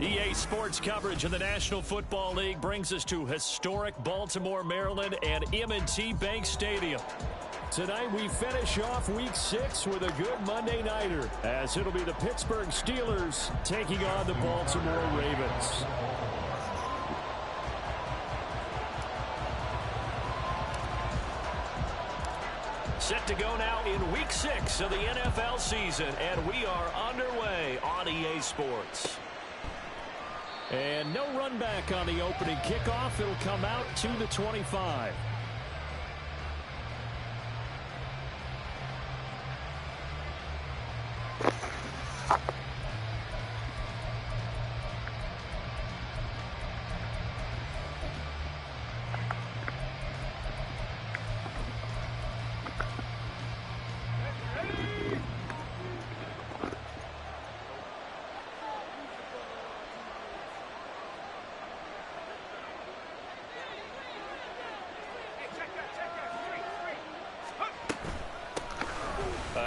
EA Sports coverage of the National Football League brings us to historic Baltimore, Maryland and M&T Bank Stadium. Tonight we finish off Week 6 with a good Monday nighter, as it'll be the Pittsburgh Steelers taking on the Baltimore Ravens. Set to go now in Week 6 of the NFL season, and we are underway on EA Sports. And no run back on the opening kickoff. It'll come out to the 25.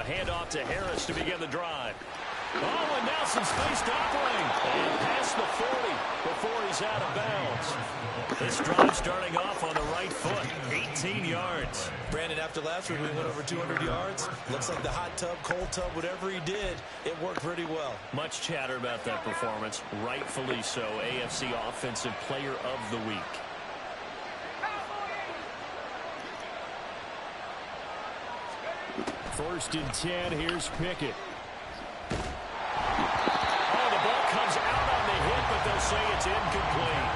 Handoff to Harris to begin the drive. Oh, and Nelson's faced toppling. And past the 40 before he's out of bounds. This drive starting off on the right foot. 18 yards. Brandon, after last week we went over 200 yards. Looks like the hot tub, cold tub, whatever he did, it worked pretty well. Much chatter about that performance. Rightfully so. AFC Offensive Player of the Week. First and 10, here's Pickett. Oh, the ball comes out on the hit, but they'll say it's incomplete.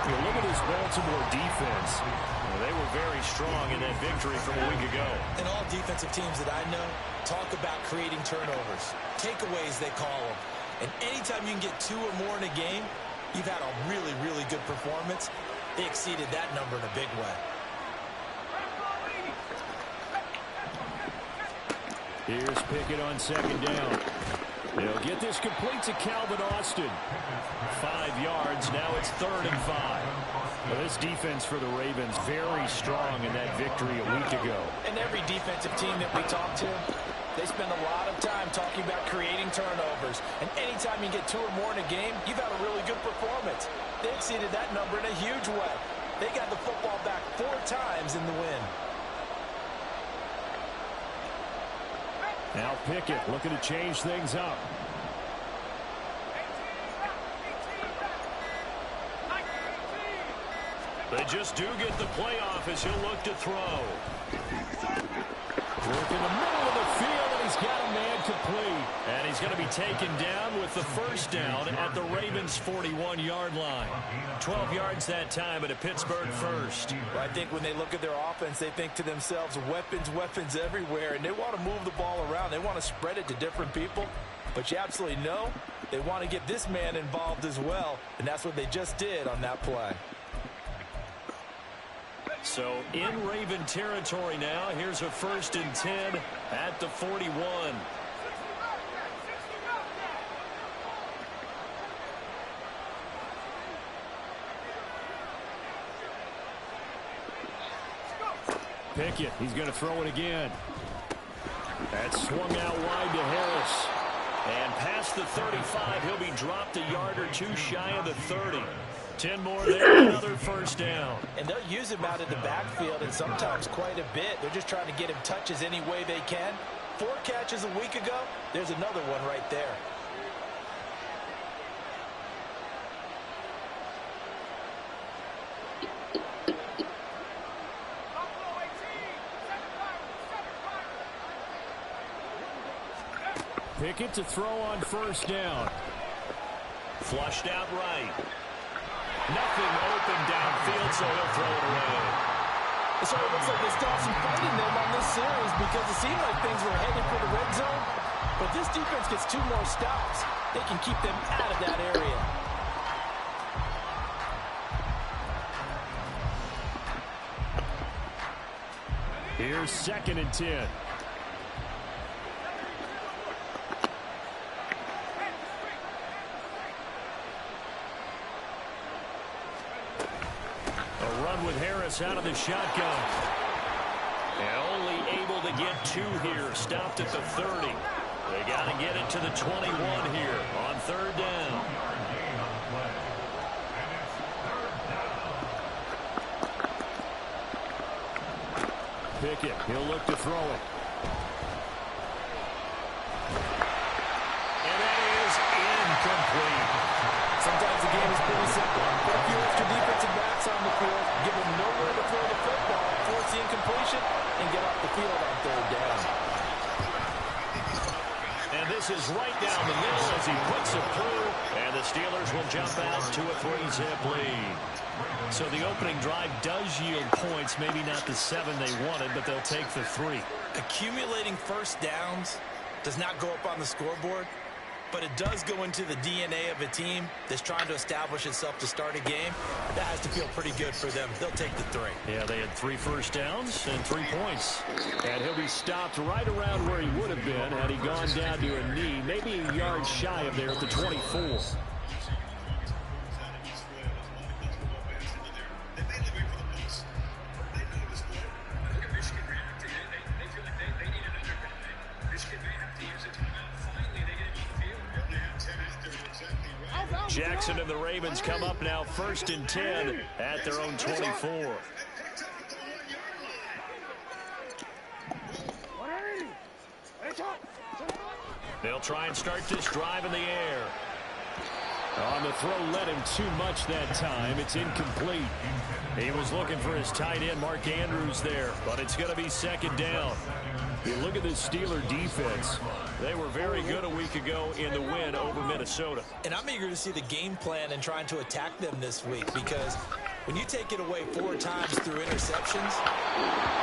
You look at this Baltimore defense. Well, they were very strong in that victory from a week ago. And all defensive teams that I know talk about creating turnovers. Takeaways, they call them. And anytime you can get 2 or more in a game, you've had a really, really good performance. They exceeded that number in a big way. Here's Pickett on second down. He'll get this complete to Calvin Austin. 5 yards. Now it's 3rd and 5. Well, this defense for the Ravens very strong in that victory a week ago. And every defensive team that we talk to, they spend a lot of time talking about creating turnovers. And anytime you get 2 or more in a game, you've had a really good performance. They exceeded that number in a huge way. They got the football back 4 times in the win. Now Pickett looking to change things up. They just do get the playoff as he'll look to throw. Work in the middle of the field, and he's got a man complete. And he's going to be taken down with the first down at the Ravens' 41-yard line. 12 yards that time at a Pittsburgh first. Well, I think when they look at their offense, they think to themselves, weapons, weapons everywhere. And they want to move the ball around. They want to spread it to different people. But you absolutely know they want to get this man involved as well. And that's what they just did on that play. So in Raven territory now, here's a 1st and 10 at the 41. Pickett, he's going to throw it again. That's swung out wide to Harris. And past the 35, he'll be dropped a yard or 2 shy of the 30. 10 more there, another first down. And they'll use him out in the backfield, and sometimes quite a bit. They're just trying to get him touches any way they can. 4 catches a week ago, there's another one right there. Pickett to throw on first down. Flushed out right. Nothing open downfield, so he'll throw it away. So it looks like they still have some fight in them on this series because it seemed like things were headed for the red zone. But this defense gets 2 more stops. They can keep them out of that area. Here's 2nd and 10. With Harris out of the shotgun. And only able to get 2 here. Stopped at the 30. They got to get it to the 21 here on 3rd down. Pickett. He'll look to throw it. And that is incomplete. Sometimes the game is pretty simple. Put a few extra defensive backs on the field, give them nowhere to throw the football, force the incompletion, and get off the field on third down. And this is right down the middle as he puts it through. And the Steelers will jump out to a 3-zip lead. So the opening drive does yield points, maybe not the 7 they wanted, but they'll take the 3. Accumulating first downs does not go up on the scoreboard, but it does go into the DNA of a team that's trying to establish itself to start a game. That has to feel pretty good for them. They'll take the 3. Yeah, they had 3 first downs and 3 points. And he'll be stopped right around where he would have been had he gone down to a knee, maybe a yard shy of there at the 24. Jackson and the Ravens come up now 1st and 10 at their own 24. They'll try and start this drive in the air. On the throw, led him too much that time. It's incomplete. He was looking for his tight end, Mark Andrews, there, but it's going to be 2nd down. You look at the Steeler defense. They were very good a week ago in the win over Minnesota. And I'm eager to see the game plan and trying to attack them this week, because when you take it away 4 times through interceptions,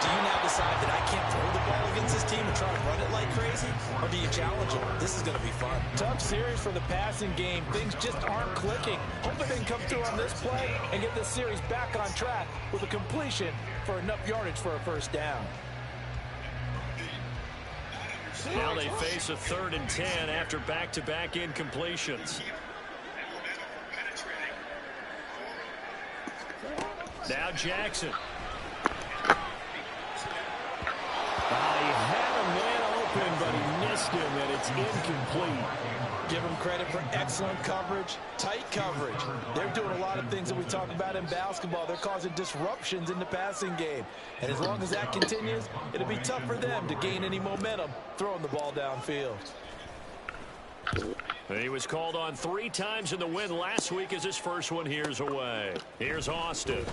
do you now decide that I can't throw the ball against this team and try to run it like crazy? Or do you challenge them? This is going to be fun. Tough series for the passing game. Things just aren't clicking. Hoping they can come through on this play and get this series back on track with a completion for enough yardage for a first down. Now they face a 3rd and 10 after back-to-back incompletions. Now Jackson. He had a man open, but he missed him, and it's incomplete. Give them credit for excellent coverage, tight coverage. They're doing a lot of things that we talk about in basketball. They're causing disruptions in the passing game. And as long as that continues, it'll be tough for them to gain any momentum throwing the ball downfield. He was called on 3 times in the win last week as his first one here's away. Here's Austin.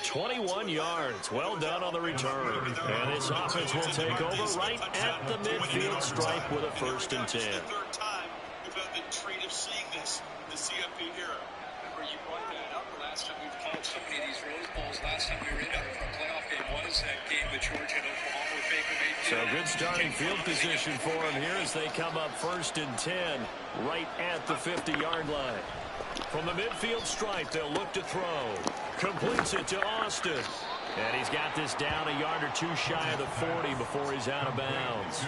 21 yards. Well done on the return. And this offense will take over right at the midfield stripe with a 1st and 10. Third time we've had the treat of seeing this, the CFP era. Remember, you brought that up the last time we've called so many of these Rose Bowls. Last time we were in for a playoff game was that game with Georgia and Oklahoma with Baker Mayfield. So good starting field position for them here as they come up 1st and 10 right at the 50-yard line. From the midfield stripe, they'll look to throw. Completes it to Austin. And he's got this down a yard or 2 shy of the 40 before he's out of bounds.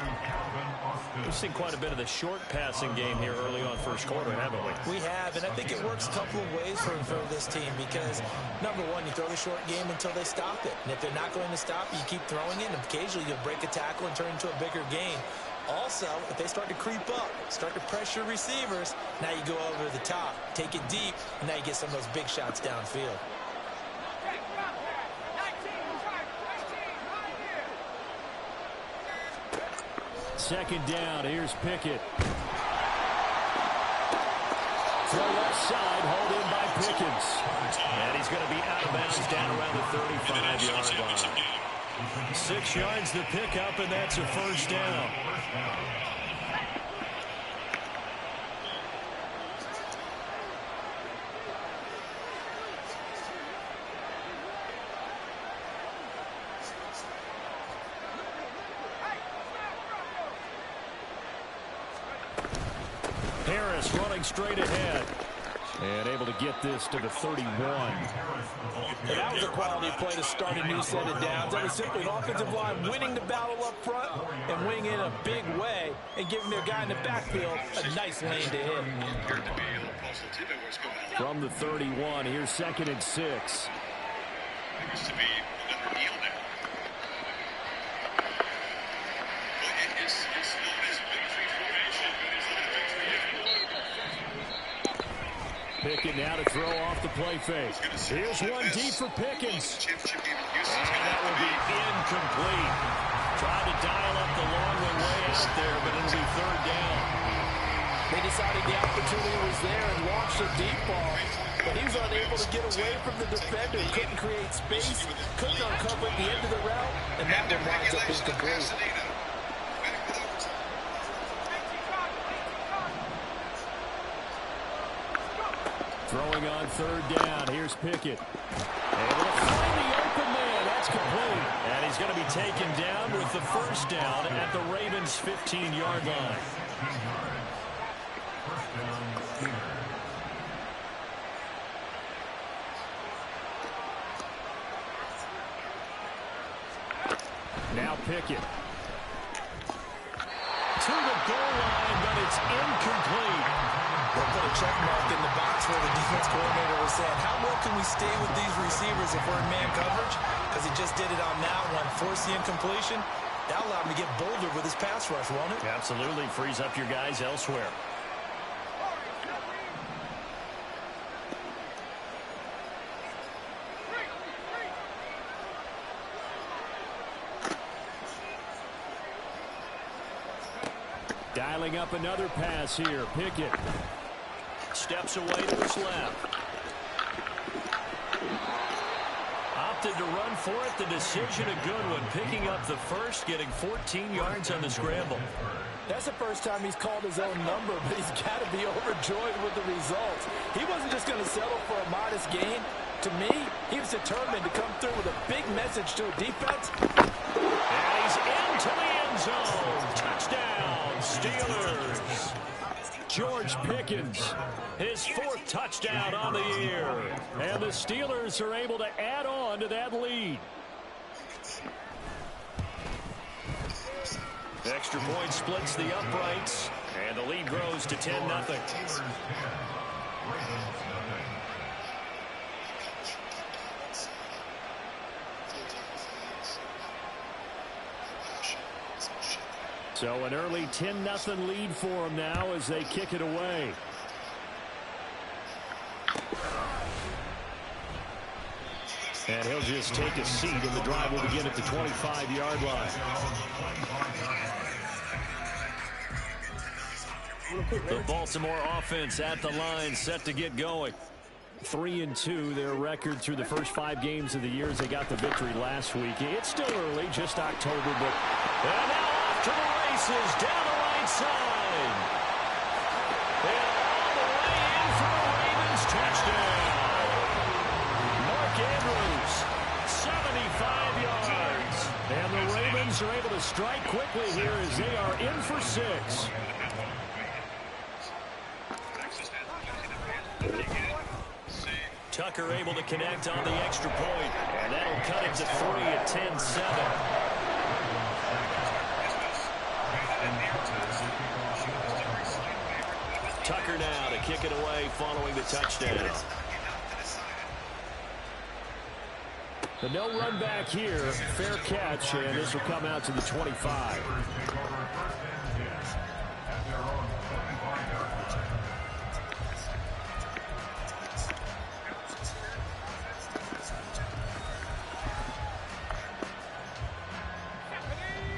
We've seen quite a bit of the short passing game here early on first quarter, haven't we? We have, and I think it works a couple of ways for this team because, number one, you throw the short game until they stop it. And if they're not going to stop you, keep throwing it, and occasionally you'll break a tackle and turn it into a bigger gain. Also, if they start to creep up, start to pressure receivers, now you go over the top, take it deep, and now you get some of those big shots downfield. Second down, here's Pickett. Throw left side, hauled in by Pickens. And he's going to be out of bounds down around the 35-yard line. 6 yards to pick up, and that's a 1st down. Harris running straight ahead. And able to get this to the 31. And that was a quality play to start a new set of downs. That was simply an offensive line winning the battle up front and winning in a big way and giving their guy in the backfield a nice lane to hit. From the 31, here's 2nd and 6. Pickett now to throw off the play fake. Here's one deep for Pickens. And that will be incomplete. Tried to dial up the long way out there, but it'll be third down. They decided the opportunity was there and launched a deep ball, but he was unable to get away from the defender. Couldn't create space, couldn't uncover at the end of the route, and that one winds up incomplete. Throwing on third down. Here's Pickett. Able to find the open man. That's complete. And he's going to be taken down with the first down at the Ravens' 15-yard line. Now Pickett. To the goal line, but it's incomplete. They'll put a check mark in the box where the defense coordinator was saying, how well can we stay with these receivers if we're in man coverage? Because he just did it on that one, forced the incompletion. That allowed him to get bolder with his pass rush, won't it? Absolutely. Frees up your guys elsewhere. Dialing up another pass here. Pickett steps away to his left. Opted to run for it. The decision a good one. Picking up the first, getting 14 yards on the scramble. That's the first time he's called his own number, but he's got to be overjoyed with the results. He wasn't just going to settle for a modest gain. To me, he was determined to come through with a big message to a defense. And he's into the end zone. Touchdown, Steelers. George Pickens, his fourth touchdown on the year. And the Steelers are able to add on to that lead. Extra point splits the uprights, and the lead grows to 10-0. So an early 10-0 lead for them now as they kick it away. And he'll just take a seat, and the drive will begin at the 25-yard line. The Baltimore offense at the line, set to get going. 3-2, their record through the first 5 games of the year as they got the victory last week. It's still early, just October, but and now off to the races down the right side. And all the way in for a Ravens touchdown. Mark Andrews, 75 yards. And the Ravens are able to strike quickly here as they are in for 6. Tucker able to connect on the extra point, and that'll cut it to 3 at 10-7. Tucker now to kick it away following the touchdown. The no run back here, fair catch, and this will come out to the 25.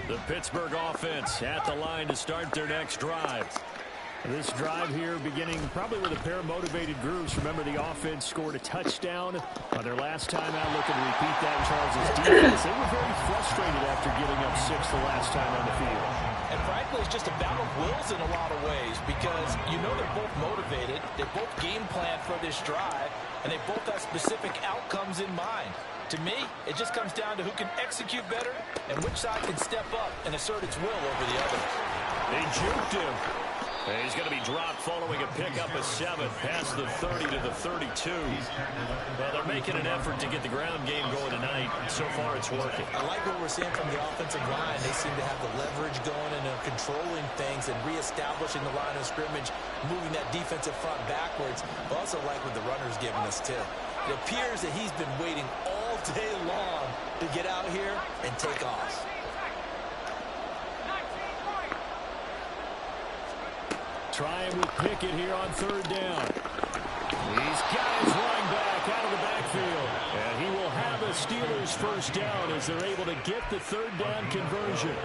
The Pittsburgh offense at the line to start their next drive. This drive here beginning probably with a pair of motivated groups. Remember, the offense scored a touchdown on their last time out. Looking to repeat that in Charles' defense. They were very frustrated after giving up 6 the last time on the field. And frankly, it's just a battle of wills in a lot of ways because you know they're both motivated. They both game plan for this drive, and they both have specific outcomes in mind. To me, it just comes down to who can execute better and which side can step up and assert its will over the other. They juked him. He's going to be dropped following a pickup of 7 past the 30 to the 32. Well, they're making an effort to get the ground game going tonight. So far, it's working. I like what we're seeing from the offensive line. They seem to have the leverage going and controlling things and reestablishing the line of scrimmage, moving that defensive front backwards. I also like what the runner's giving us, too. It appears that he's been waiting all day long to get out here and take off. Trying with Pickett here on third down. He's got his running back out of the backfield. And he will have the Steelers first down as they're able to get the third down conversion.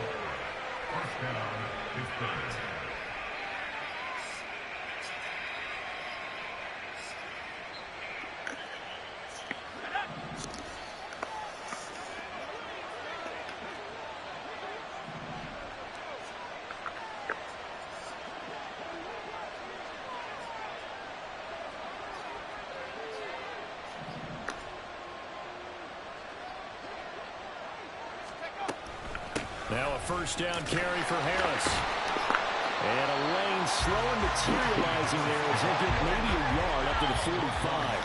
First down is Pitt. Now a first down carry for Harris. And a lane slowly materializing there as they get maybe a yard up to the 45.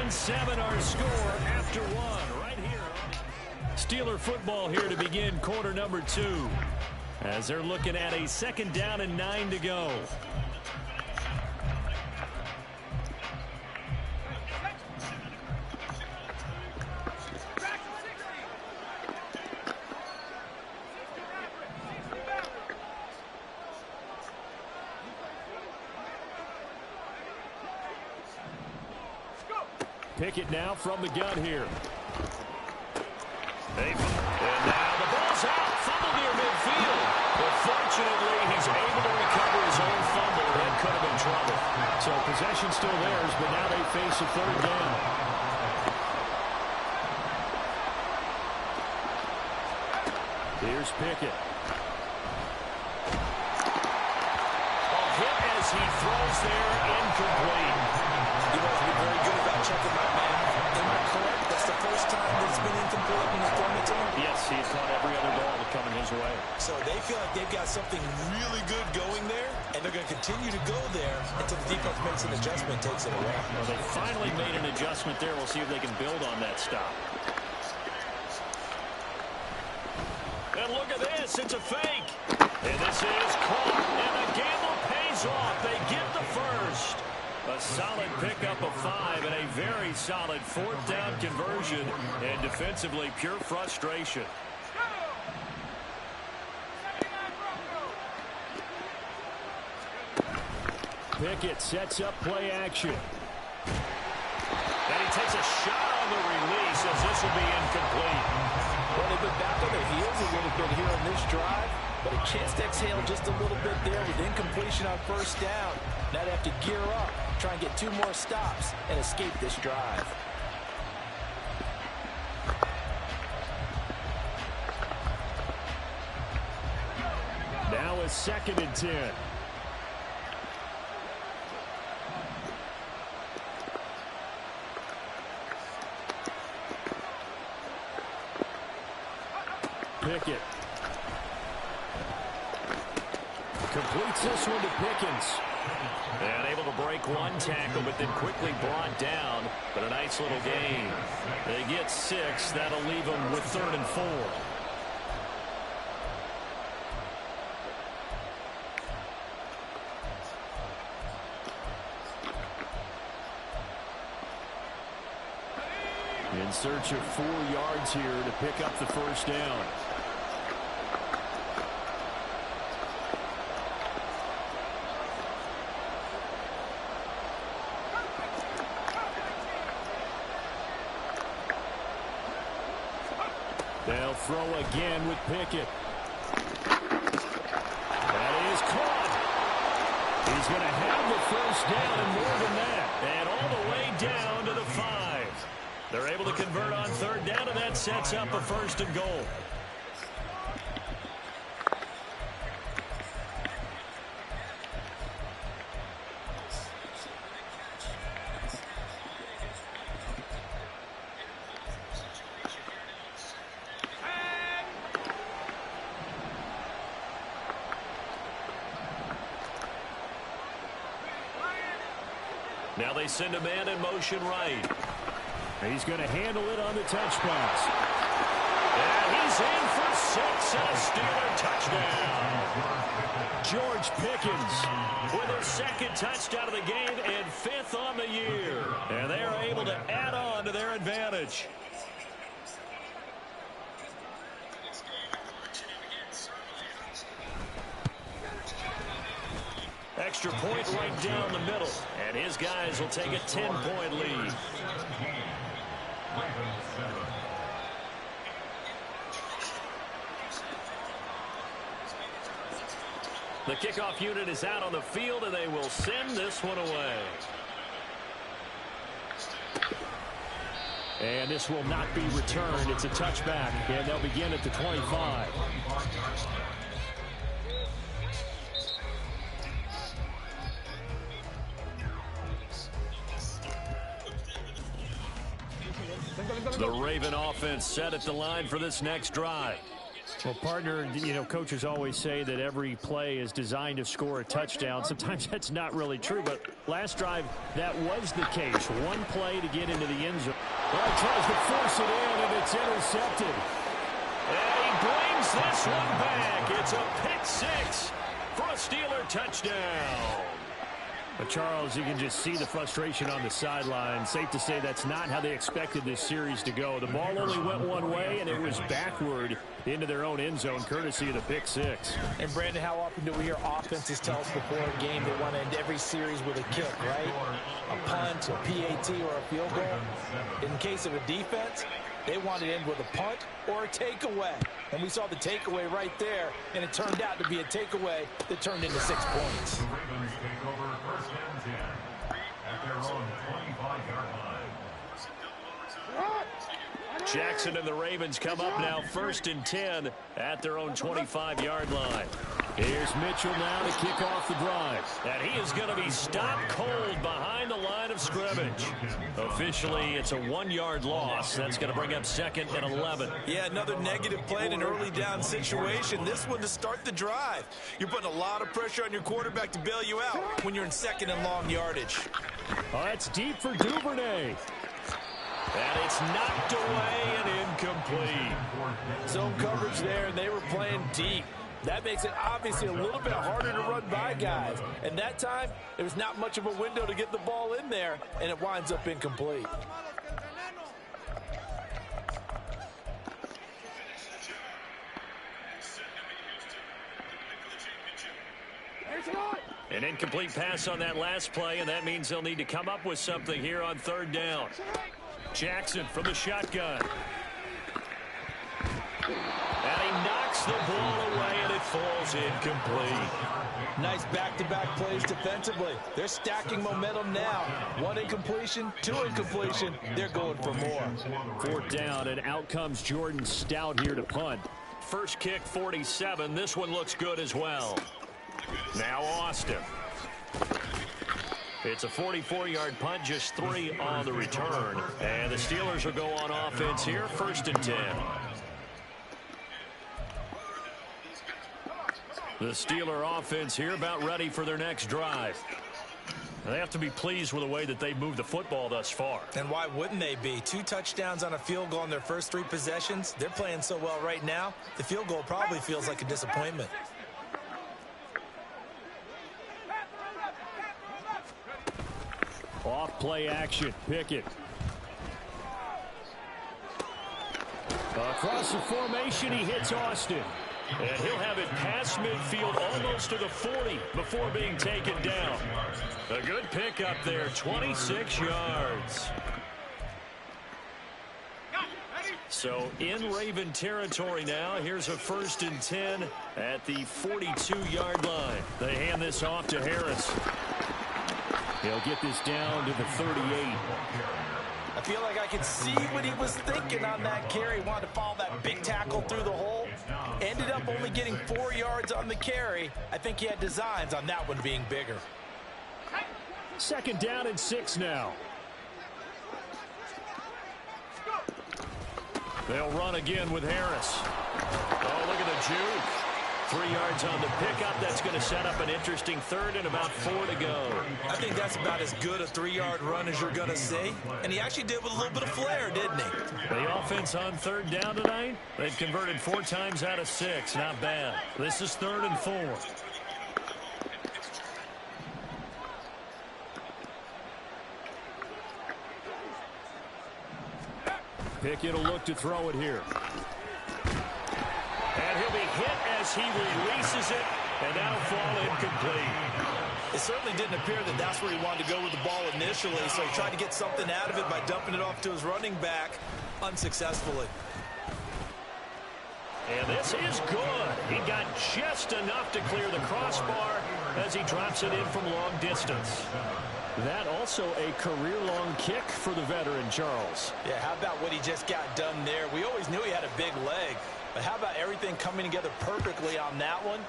10-7 our score after one right here. Steeler football here to begin quarter number 2. As they're looking at a second down and 9 to go. Pickett now from the gun here. And now the ball's out. Fumble near midfield. But fortunately, he's able to recover his own fumble. That could have been trouble. So possession still theirs, but now they face a third down. Here's Pickett. A hit as he throws there, incomplete. You know, he's very good about checking my man. Am I correct? That's the first time that it's been incomplete when he's thrown it to him? Yes, he's caught every other ball coming his way. So they feel like they've got something really good going there, and they're going to continue to go there until the defense makes an adjustment and takes it away. Well, they finally made an adjustment there. We'll see if they can build on that stop. And look at this. It's a fake. And this is caught. And the gamble pays off. They get the first. A solid pickup of 5 and a very solid fourth down conversion. And defensively, pure frustration. Pickett sets up play action. And he takes a shot on the release as this will be incomplete. Well, they've been back on their heels a little bit here on this drive, but a chance to exhale just a little bit there with incompletion on first down. Now they have to gear up, try and get 2 more stops, and escape this drive. Now a second and 10. Pickett. Completes this one to Pickens. And able to break one tackle, but then quickly brought down. But a nice little gain. They get 6. That'll leave them with 3rd and 4. In search of 4 yards here to pick up the first down. They'll throw again with Pickett. That is caught. He's going to have the first down and more than that. And all the way down to the 5. They're able to convert on 3rd down, and that sets up a 1st and goal. Now they send a man in motion right. He's going to handle it on the touch pass. And he's in for 6 and a Steeler touchdown. George Pickens with his 2nd touchdown of the game and 5th on the year. And they are able to add on to their advantage. extra point right down the middle. And his guys will take a 10-point lead. The kickoff unit is out on the field, and they will send this one away. And this will not be returned. It's a touchback, and they'll begin at the 25. The Raven offense set at the line for this next drive. Well, partner, coaches always say that every play is designed to score a touchdown. Sometimes that's not really true, but last drive, that was the case. One play to get into the end zone. Well, he tries to force it in, and it's intercepted. And he brings this one back. It's a pick six for a Steeler touchdown. But Charles, you can just see the frustration on the sideline. Safe to say that's not how they expected this series to go. The ball only went one way, and it was backward into their own end zone, courtesy of the pick six. And, Brandon, how often do we hear offenses tell us before a game they want to end every series with a kick, right? A punt, a PAT, or a field goal. In case of a defense, they want to end with a punt or a takeaway. And we saw the takeaway right there, and it turned out to be a takeaway that turned into 6 points. The Ravens take over first and 10 at their own 25-yard line. Jackson and the Ravens come up now first and 10 at their own 25-yard line. Here's Mitchell now to kick off the drive. And he is going to be stopped cold behind the line of scrimmage. Officially, it's a 1-yard loss. That's going to bring up second and 11. Yeah, another negative play in an early down situation. This one to start the drive. You're putting a lot of pressure on your quarterback to bail you out when you're in second and long yardage. Oh, that's deep for Duvernay. And it's knocked away and incomplete. Zone coverage there, and they were playing deep. That makes it obviously a little bit harder to run by guys. And that time, there was not much of a window to get the ball in there, and it winds up incomplete. An incomplete pass on that last play, and that means they'll need to come up with something here on third down. Jackson from the shotgun. And he knocks the ball away, and it falls incomplete. Nice back-to-back plays defensively. They're stacking momentum now. One incompletion, two incompletion. They're going for more. Fourth down, and out comes Jordan Stout here to punt. First kick, 47. This one looks good as well. Now Austin. It's a 44-yard punt, just 3 on the return. And the Steelers will go on offense here, first and 10. The Steeler offense here about ready for their next drive. They have to be pleased with the way that they've moved the football thus far. And why wouldn't they be? 2 touchdowns on a field goal in their first 3 possessions. They're playing so well right now, the field goal probably feels like a disappointment. Off play action. Pickett. Across the formation, he hits Austin. And he'll have it past midfield almost to the 40 before being taken down. A good pickup there, 26 yards. So in Raven territory now. Here's a first and 10 at the 42-yard line. They hand this off to Harris. He'll get this down to the 38. I feel like I could see what he was thinking on that carry. Wanted to follow that big tackle through the hole. Ended up only getting 4 yards on the carry. I think he had designs on that one being bigger. Second down and 6 now. They'll run again with Harris. Oh, look at the juke. 3 yards on the pickup. That's going to set up an interesting third and about 4 to go. I think that's about as good a 3-yard run as you're going to see. And he actually did with a little bit of flair, didn't he? The offense on third down tonight, they've converted 4 times out of 6. Not bad. This is 3rd and 4. Pickett will look to throw it here. And he'll be hit as he releases it, and that'll fall incomplete. It certainly didn't appear that that's where he wanted to go with the ball initially, so he tried to get something out of it by dumping it off to his running back unsuccessfully. And this is good. He got just enough to clear the crossbar as he drops it in from long distance. That also a career-long kick for the veteran, Charles. Yeah, how about what he just got done there? We always knew he had a big leg, but how about everything coming together perfectly on that one?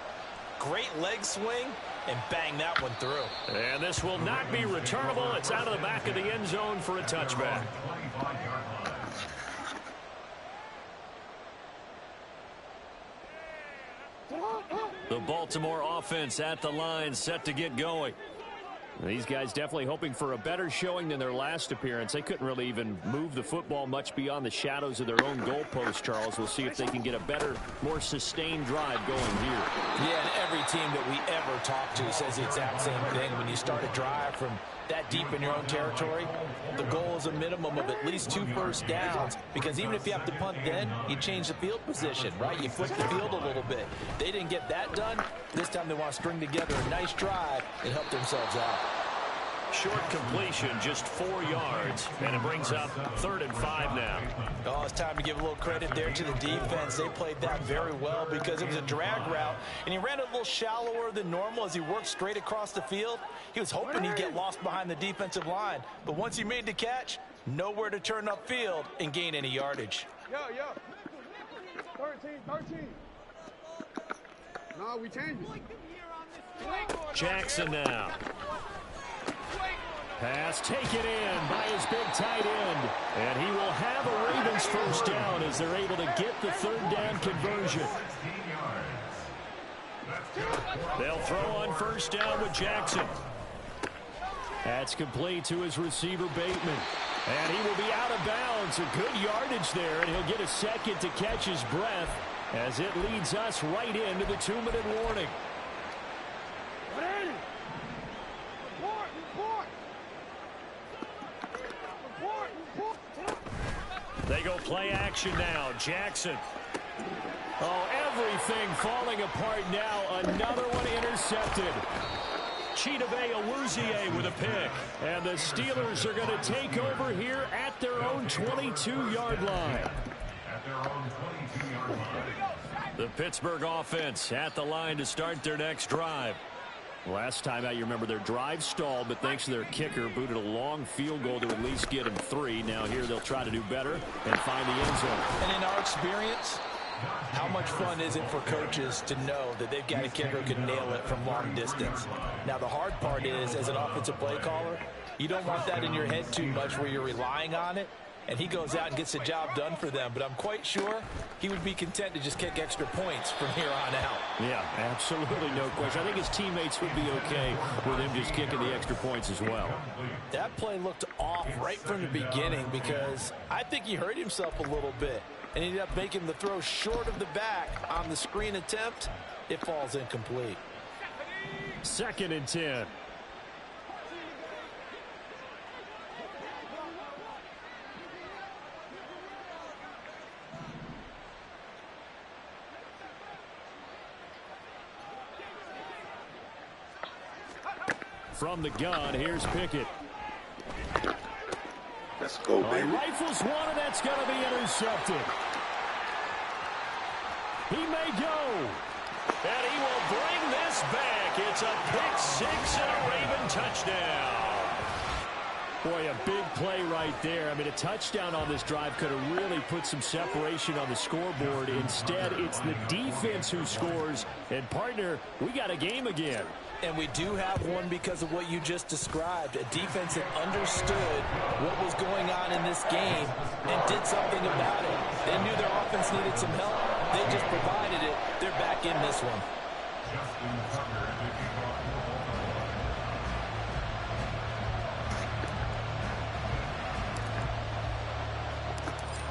Great leg swing, and bang that one through. And this will not be returnable. It's out of the back of the end zone for a touchback. The Baltimore offense at the line, set to get going. These guys definitely hoping for a better showing than their last appearance. They couldn't really even move the football much beyond the shadows of their own goalpost, Charles. We'll see if they can get a better, more sustained drive going here. Yeah, and every team that we ever talk to says the exact same thing. When you start a drive from that deep in your own territory, the goal is a minimum of at least 2 first downs, because even if you have to punt then, you change the field position, right? You flip the field a little bit. They didn't get that done. This time they want to string together a nice drive and help themselves out. Short completion, just 4 yards, and it brings up 3rd and 5 now. Oh, it's time to give a little credit there to the defense. They played that very well because it was a drag route, and he ran it a little shallower than normal as he worked straight across the field. He was hoping he'd get lost behind the defensive line, but once he made the catch, nowhere to turn upfield and gain any yardage. Yo. 13. No, we changed it. Jackson now. Pass taken in by his big tight end. And he will have a Ravens first down as they're able to get the 3rd down conversion. They'll throw on first down with Jackson. That's complete to his receiver, Bateman. And he will be out of bounds. A good yardage there, and he'll get a second to catch his breath as it leads us right into the 2-minute warning. They go play action now. Jackson. Oh, everything falling apart now. Another one intercepted. Chidobe Awuzie with a pick. And the Steelers are going to take over here at their own 22-yard line. The Pittsburgh offense at the line to start their next drive. Last time out, you remember their drive stalled, but thanks to their kicker, booted a long field goal to at least get him 3. Now here they'll try to do better and find the end zone. And in our experience, how much fun is it for coaches to know that they've got a kicker who can nail it from long distance? Now the hard part is, as an offensive play caller, you don't want that in your head too much where you're relying on it. And he goes out and gets the job done for them. But I'm quite sure he would be content to just kick extra points from here on out. Yeah, absolutely no question. I think his teammates would be okay with him just kicking the extra points as well. That play looked off right from the beginning because I think he hurt himself a little bit. And he ended up making the throw short of the back on the screen attempt. It falls incomplete. 2nd and 10. From the gun, here's Pickett. Let's go, baby. Rifles one, and that's going to be intercepted. He may go. And he will bring this back. It's a pick 6 and a Raven touchdown. Boy, a big play right there. I mean, a touchdown on this drive could have really put some separation on the scoreboard. Instead, it's the defense who scores. And, partner, we got a game again. And we do have one because of what you just described. A defense that understood what was going on in this game and did something about it. They knew their offense needed some help. They just provided it. They're back in this one.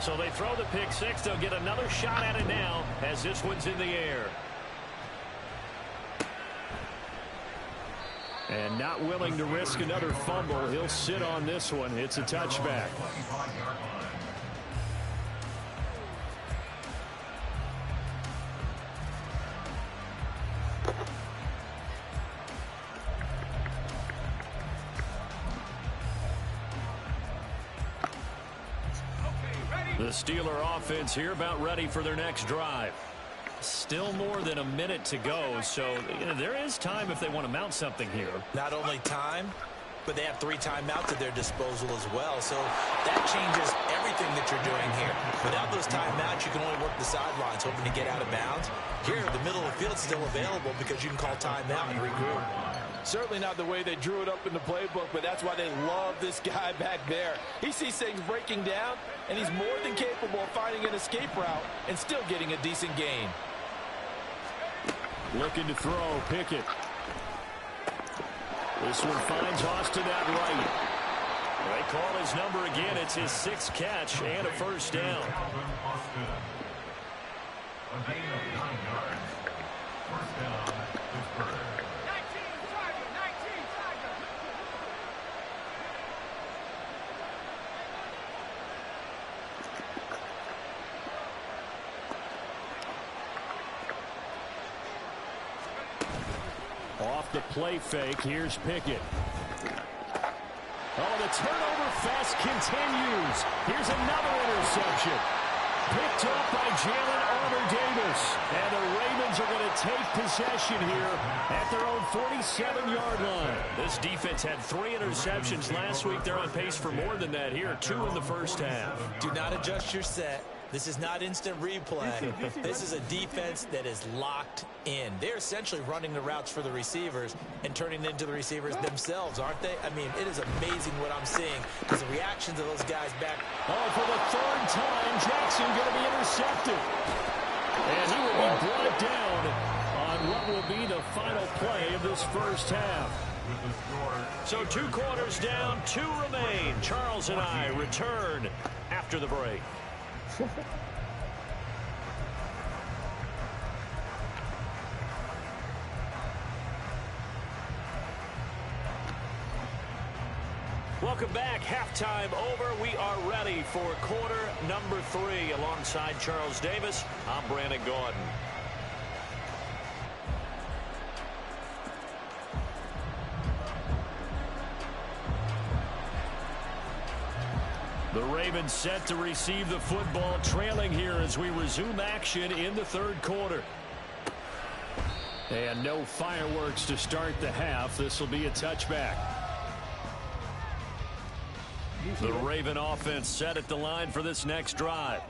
So they throw the pick 6. They'll get another shot at it now as this one's in the air. And not willing to risk another fumble. He'll sit on this one. It's a touchback. The Steeler offense here about ready for their next drive. Still more than a minute to go, so there is time if they want to mount something here. Not only time, but they have 3 timeouts at their disposal as well. So that changes everything that you're doing here. Without those timeouts, you can only work the sidelines, hoping to get out of bounds. Here, the middle of the field is still available because you can call timeout and regroup. Certainly not the way they drew it up in the playbook, but that's why they love this guy back there. He sees things breaking down, and he's more than capable of finding an escape route and still getting a decent gain. Looking to throw, Pickett. This one finds Austin at right. They call his number again. It's his 6th catch and a first down. A gain of 9 yards. First down, Pittsburgh. 19 Tiger. Off the play fake, here's Pickett. Oh, the turnover fest continues. Here's another interception. Picked up by Jalen Armour-Davis. And the Ravens are going to take possession here at their own 47-yard line. This defense had 3 interceptions last week. They're on pace for more than that here. 2 in the first half. Do not adjust your set. This is not instant replay. This is a defense that is locked in. They're essentially running the routes for the receivers and turning it into the receivers themselves, aren't they? I mean, it is amazing what I'm seeing because the reactions of those guys back. Oh, for the 3rd time, Jackson going to be intercepted. And he will be brought down on what will be the final play of this first half. So 2 quarters down, 2 remain. Charles and I return after the break. Welcome back. Halftime over. We are ready for quarter number 3. Alongside Charles Davis, I'm Brandon Gordon. The Ravens set to receive the football, trailing here as we resume action in the 3rd quarter. And no fireworks to start the half. This will be a touchback. The Raven offense set at the line for this next drive.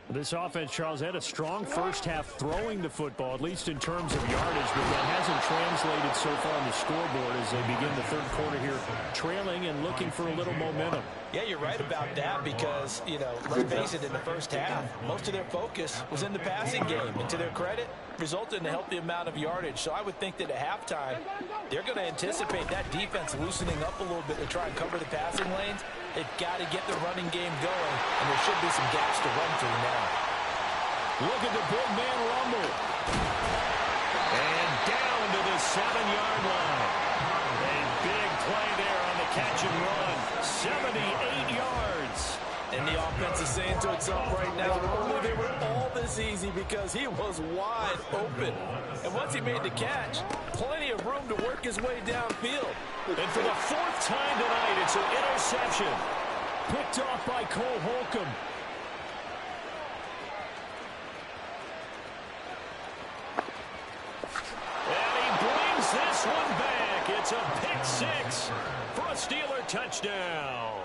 This offense, Charles, had a strong first half throwing the football, at least in terms of yardage, but that hasn't translated so far on the scoreboard as they begin the 3rd quarter here, trailing and looking for a little momentum. Yeah, you're right about that because, let's face it, in the first half, most of their focus was in the passing game. And to their credit, resulted in a healthy amount of yardage. So I would think that at halftime, they're going to anticipate that defense loosening up a little bit to try and cover the passing lanes. They've got to get the running game going, and there should be some gaps to run through now. Look at the big man rumble. And down to the 7-yard line. A big play there on the catch and run. 78 yards. And the offense is saying to itself right now, only they were all this easy because he was wide open. And once he made the catch, plenty of room to work his way downfield. And for the 4th time tonight, it's an interception. Picked off by Cole Holcomb. And he brings this one back. It's a pick 6 for a Steeler touchdown.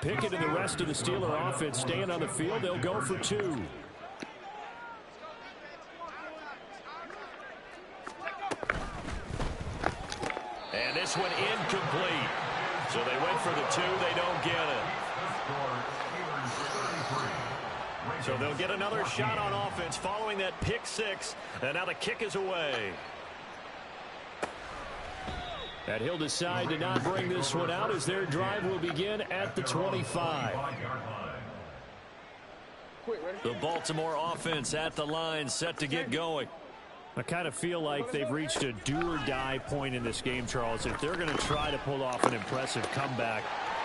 Pickett and the rest of the Steeler offense staying on the field. They'll go for 2. And this one incomplete. So they went for the 2. They don't get it. So they'll get another shot on offense following that pick 6. And now the kick is away. And he'll decide to not bring this one out as their drive will begin at the 25. The Baltimore offense at the line, set to get going. I kind of feel like they've reached a do-or-die point in this game, Charles. If they're going to try to pull off an impressive comeback,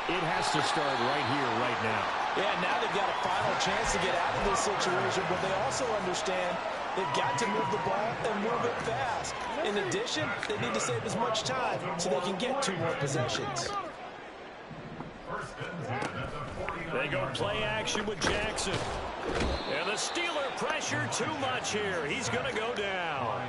it has to start right here, right now. Yeah, now they've got a final chance to get out of this situation, but they also understand They've got to move the ball and move it fast. In addition, they need to save as much time so they can get 2 more possessions. They go play action with Jackson. And the Steeler pressure too much here. He's going to go down.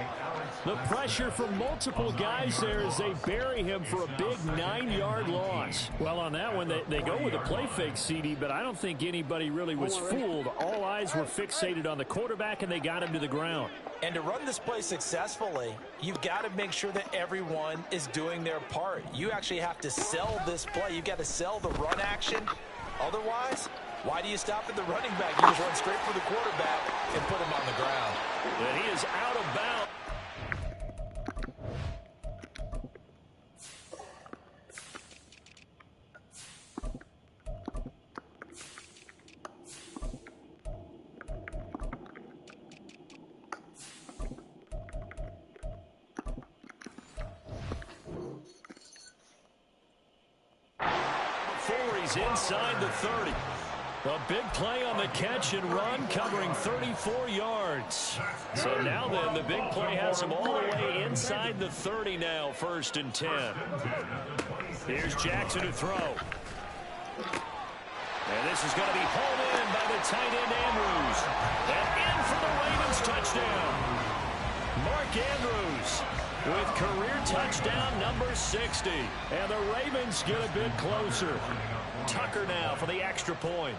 The pressure from multiple guys there as they bury him for a big 9-yard loss. Well, on that one, they go with a play fake, CD, but I don't think anybody really was fooled. All eyes were fixated on the quarterback, and they got him to the ground. And to run this play successfully, you've got to make sure that everyone is doing their part. You actually have to sell this play. You've got to sell the run action. Otherwise, why do you stop at the running back? You just run straight for the quarterback and put him on the ground. And he is out of bounds. Inside the 30. A big play on the catch and run, covering 34 yards. So now then, the big play has him all the way inside the 30 now, 1st and 10. Here's Jackson to throw. And this is going to be pulled in by the tight end Andrews. And in for the Ravens touchdown. Mark Andrews with career touchdown number 60. And the Ravens get a bit closer. Tucker now for the extra point.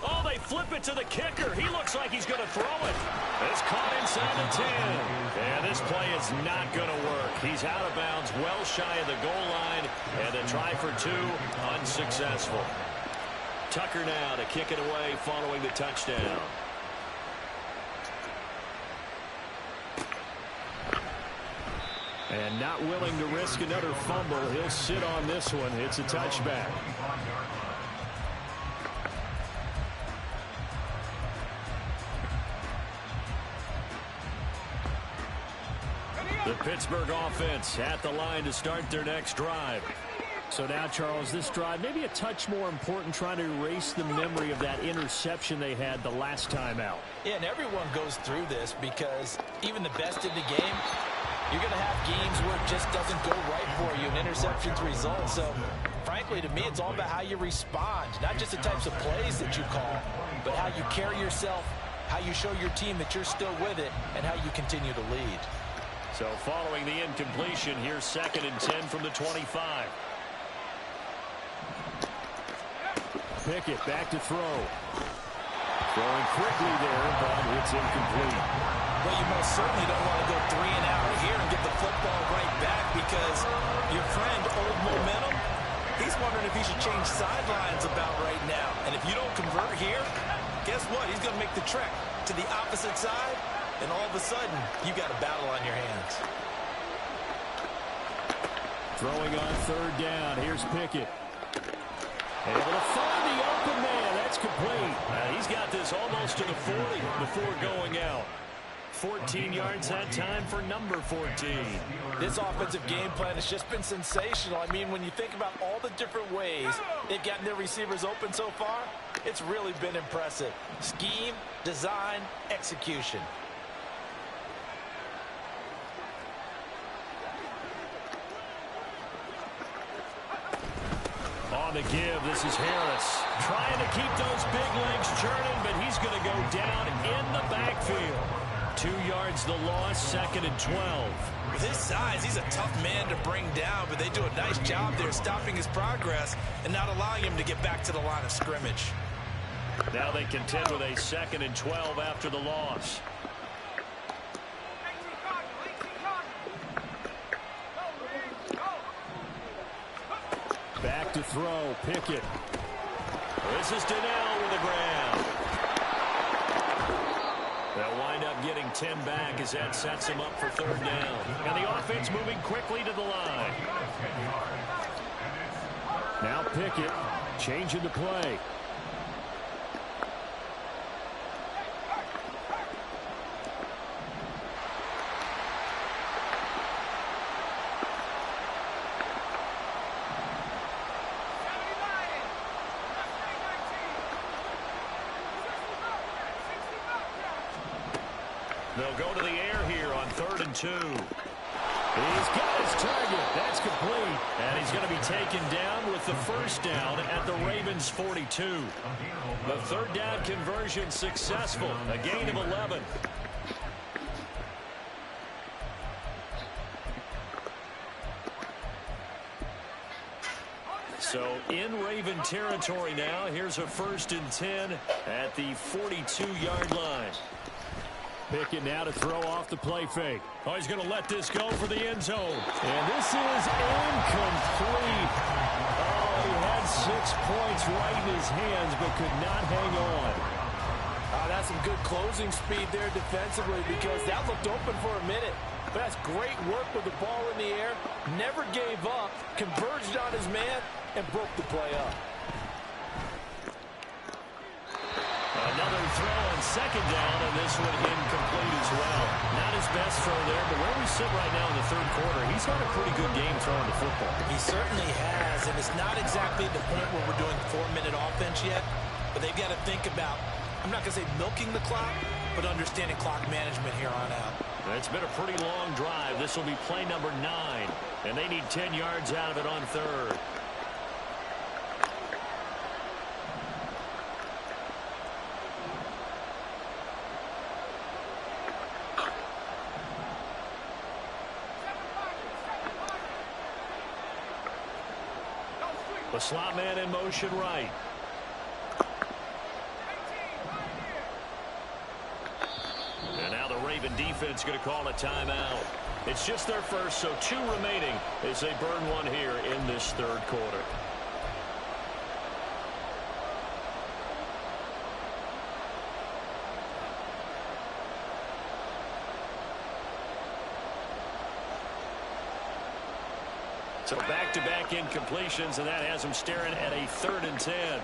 Oh, they flip it to the kicker. He looks like he's going to throw it. It's caught inside the 10. And this play is not going to work. He's out of bounds, well shy of the goal line. And a try for 2, unsuccessful. Tucker now to kick it away following the touchdown. And not willing to risk another fumble. He'll sit on this one. It's a touchback. The Pittsburgh offense at the line to start their next drive. So now, Charles, this drive maybe a touch more important, trying to erase the memory of that interception they had the last time out. Yeah, and everyone goes through this because even the best in the game, you're going to have games where it just doesn't go right for you, and interceptions result. So, frankly, to me, it's all about how you respond, not just the types of plays that you call, but how you carry yourself, how you show your team that you're still with it, and how you continue to lead. So following the incompletion, here's 2nd and 10 from the 25. Pickett back to throw. Throwing quickly there, but it's incomplete. Well, you most certainly don't want to go 3 and out here and get the football right back because your friend, Old Momentum, he's wondering if he should change sidelines about right now. And if you don't convert here, guess what? He's going to make the trek to the opposite side, and all of a sudden, you got a battle on your hands. Throwing on 3rd down. Here's Pickett. Able to find the open man. That's complete. He's got this almost to the 40 before going out. 14 yards that time for number 14. This offensive game plan has just been sensational. I mean, when you think about all the different ways they've gotten their receivers open so far, it's really been impressive. Scheme, design, execution. On the give, this is Harris. Trying to keep those big legs churning, but he's going to go down in the backfield. 2 yards the loss, 2nd and 12. With his size, he's a tough man to bring down, but they do a nice job there stopping his progress and not allowing him to get back to the line of scrimmage. Now they contend with a 2nd and 12 after the loss. Back to throw, Pickett. This is Donnell with the grab. They'll wind up getting 10 back as that sets him up for 3rd down. And the offense moving quickly to the line. Now Pickett changing the play. They'll go to the air here on 3rd and 2. He's got his target. That's complete. And he's going to be taken down with the first down at the Ravens' 42. The 3rd down conversion successful. A gain of 11. So in Raven territory now. Here's a 1st and 10 at the 42-yard line. Pickett now to throw off the play fake. Oh, he's going to let this go for the end zone. And this is incomplete. Oh, he had 6 points right in his hands, but could not hang on. That's some good closing speed there defensively, because that looked open for a minute. But that's great work with the ball in the air. Never gave up, converged on his man, and broke the play up. Another throw on 2nd down, and this one incomplete as well. Not his best throw there, but where we sit right now in the 3rd quarter, he's had a pretty good game throwing the football. He certainly has, and it's not exactly the point where we're doing 4-minute offense yet, but they've got to think about, I'm not going to say milking the clock, but understanding clock management here on out. It's been a pretty long drive. This will be play number 9, and they need 10 yards out of it on 3rd. The slot man in motion right. And now the Raven defense going to call a timeout. It's just their first, so 2 remaining as they burn one here in this 3rd quarter. So back-to-back incompletions, and that has them staring at a 3rd and 10.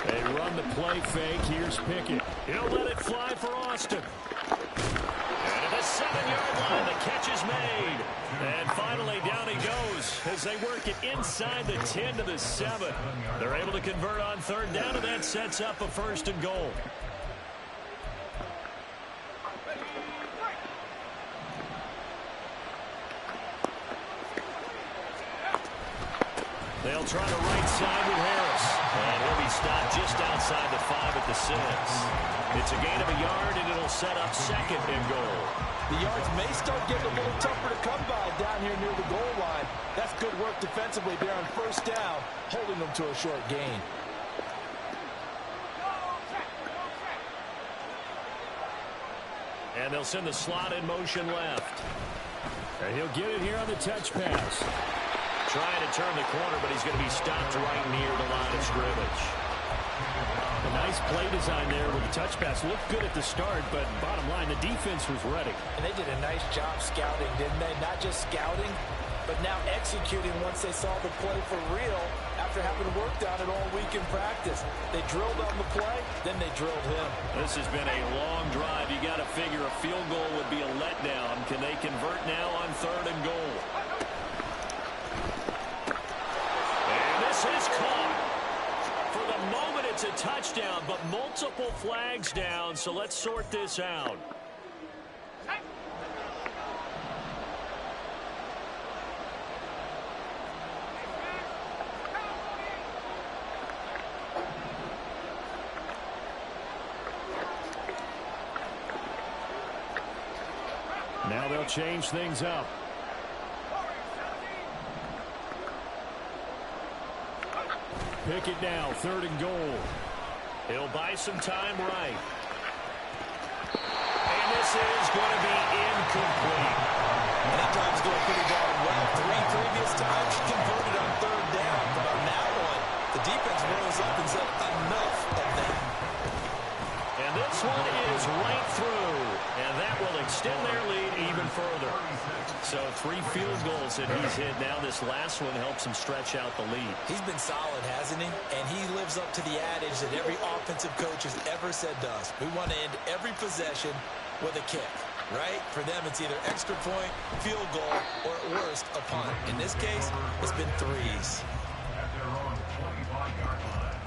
They run the play fake. Here's Pickett. He'll let it fly for Austin. And at the 7-yard line, the catch is made. And finally, down he goes as they work it inside the 10 to the 7. They're able to convert on 3rd down, and that sets up a 1st and goal. They'll try to right side with Harris. And he'll be stopped just outside the 5 at the 6. It's a gain of a yard, and it'll set up 2nd and goal. The yards may start getting a little tougher to come by down here near the goal line. That's good work defensively there on 1st down, holding them to a short gain. And they'll send the slot in motion left. And he'll get it here on the touch pass. Trying to turn the corner, but he's going to be stopped right near the line of scrimmage. A nice play design there with the touch pass. Looked good at the start, but bottom line, the defense was ready. And they did a nice job scouting, didn't they? Not just scouting, but now executing once they saw the play for real after having worked on it all week in practice. They drilled on the play, then they drilled him. This has been a long drive. You got to figure a field goal would be a letdown. Can they convert now on 3rd and goal? Is caught. For the moment, it's a touchdown, but multiple flags down, so let's sort this out. Now they'll change things up. Pickett now, 3rd and goal. He'll buy some time right. And this is going to be incomplete. And that drive's going pretty darn well. 3 previous times converted on 3rd down. But on that one, the defense rose up and said enough of that. And this one is right through. And that will extend their lead even further. So 3 field goals that he's hit now. This last one helps him stretch out the lead. He's been solid, hasn't he? And he lives up to the adage that every offensive coach has ever said to us. We want to end every possession with a kick, right? For them, it's either extra point, field goal, or at worst, a punt. In this case, it's been 3s. At their own 25-yard line.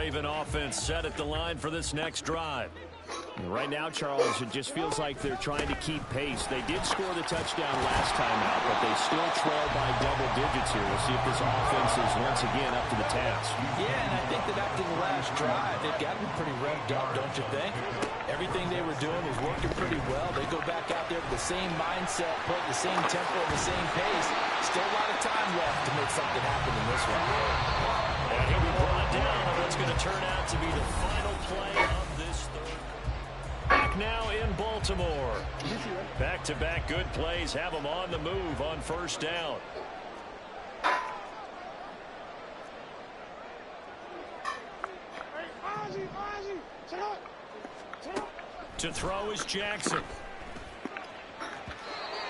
Raven offense set at the line for this next drive. Right now, Charles, it just feels like they're trying to keep pace. They did score the touchdown last time out, but they still trail by double digits here. We'll see if this offense is once again up to the task. Yeah, and I think that after the last drive, they've got to be pretty revved up, don't you think? Everything they were doing was working pretty well. They go back out there with the same mindset, play the same tempo, the same pace. Still a lot of time left to make something happen in this one. And he'll be brought down on what's going to turn out to be the final play of this third. Back now in Baltimore. Back-to-back good plays have them on the move on first down. To throw is Jackson.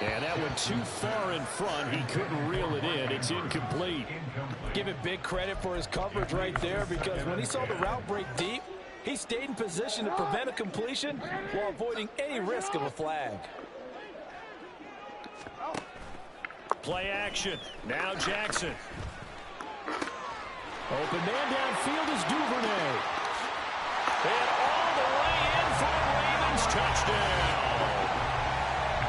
And that went too far in front. He couldn't reel it in. It's incomplete. Give it big credit for his coverage right there, because when he saw the route break deep, he stayed in position to prevent a completion while avoiding any risk of a flag. Play action. Now Jackson. Open man downfield is Duvernay. And all the way in for a Ravens touchdown.